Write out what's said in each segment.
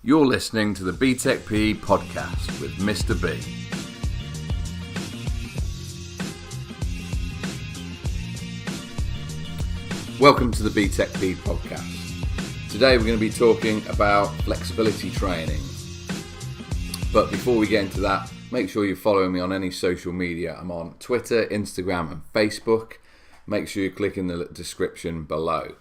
You're listening to the BTEC PE podcast with Mr. B. Welcome to the BTEC PE podcast. Today we're going to be talking about flexibility training. But before we get into that, make sure you're following me on any social media. I'm on Twitter, Instagram and Facebook. Make sure you click in the description below.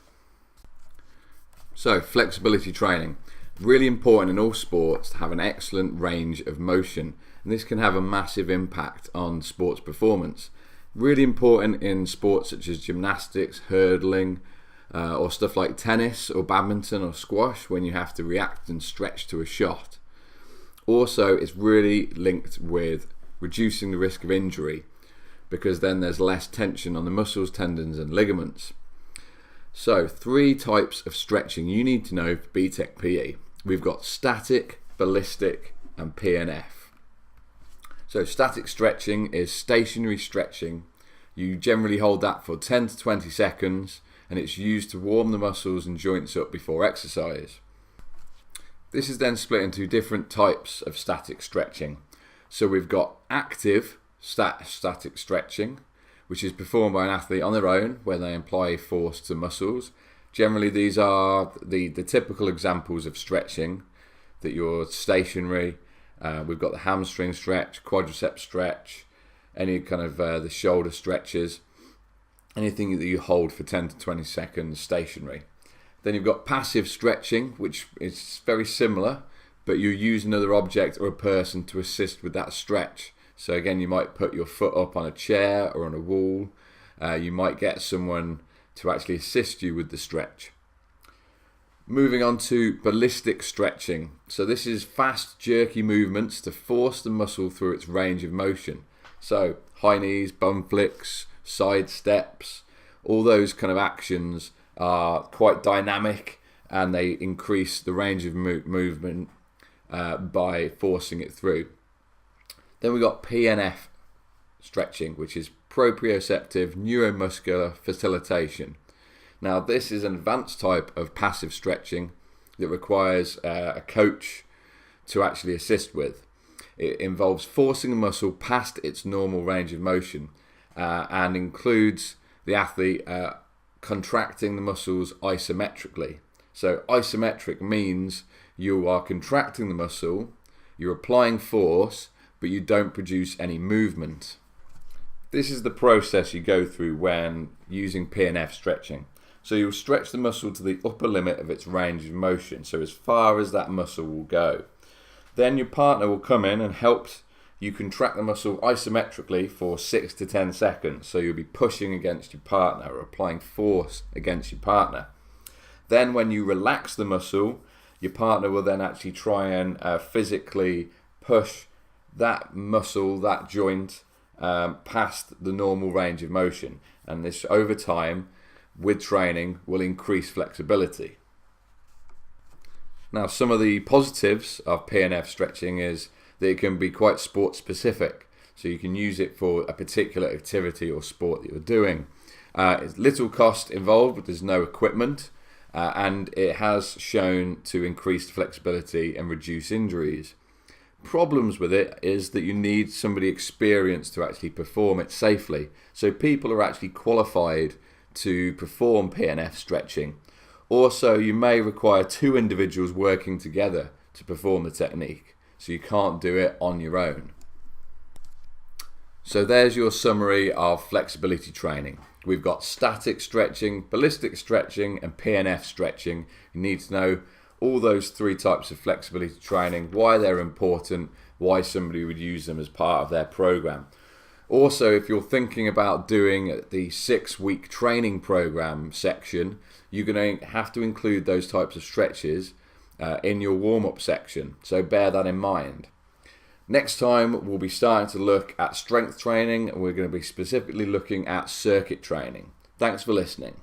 So, flexibility training. Really important in all sports to have an excellent range of motion, and this can have a massive impact on sports performance. Really important in sports such as gymnastics, hurdling, or stuff like tennis or badminton or squash, when you have to react and stretch to a shot. Also, it's really linked with reducing the risk of injury, because then there's less tension on the muscles, tendons and ligaments. So, 3 types of stretching you need to know for BTEC PE. We've got static, ballistic and PNF. So static stretching is stationary stretching. You generally hold that for 10 to 20 seconds and it's used to warm the muscles and joints up before exercise. This is then split into different types of static stretching. So we've got active static stretching, which is performed by an athlete on their own where they apply force to muscles. Generally, these are the typical examples of stretching, that you're stationary. We've got the hamstring stretch, quadricep stretch, any kind of the shoulder stretches, anything that you hold for 10 to 20 seconds stationary. Then you've got passive stretching, which is very similar, but you use another object or a person to assist with that stretch. So again, you might put your foot up on a chair or on a wall. You might get someone to actually assist you with the stretch. Moving on to ballistic stretching. So this is fast, jerky movements to force the muscle through its range of motion. So high knees, bum flicks, side steps, all those kind of actions are quite dynamic and they increase the range of movement by forcing it through. Then we've got PNF stretching, which is Proprioceptive Neuromuscular Facilitation. Now, this is an advanced type of passive stretching that requires a coach to actually assist with. It involves forcing the muscle past its normal range of motion and includes the athlete contracting the muscles isometrically. So isometric means you are contracting the muscle, you're applying force, but you don't produce any movement. This is the process you go through when using PNF stretching. So you'll stretch the muscle to the upper limit of its range of motion, so as far as that muscle will go. Then your partner will come in and help you contract the muscle isometrically for 6 to 10 seconds. So you'll be pushing against your partner or applying force against your partner. Then when you relax the muscle, your partner will then actually try and physically push that muscle, that joint, past the normal range of motion, and this over time with training will increase flexibility. Now, some of the positives of PNF stretching is that it can be quite sport specific, so you can use it for a particular activity or sport that you're doing. It's little cost involved, but there's no equipment, and it has shown to increase flexibility and reduce injuries. Problems with it is that you need somebody experienced to actually perform it safely. So people are actually qualified to perform PNF stretching. Also, you may require 2 individuals working together to perform the technique, so you can't do it on your own. So there's your summary of flexibility training. We've got static stretching, ballistic stretching and PNF stretching. You need to know all those 3 types of flexibility training, why they're important, why somebody would use them as part of their program. Also, if you're thinking about doing the 6-week training program section, you're going to have to include those types of stretches in your warm-up section. So bear that in mind. Next time, we'll be starting to look at strength training, and we're going to be specifically looking at circuit training. Thanks for listening.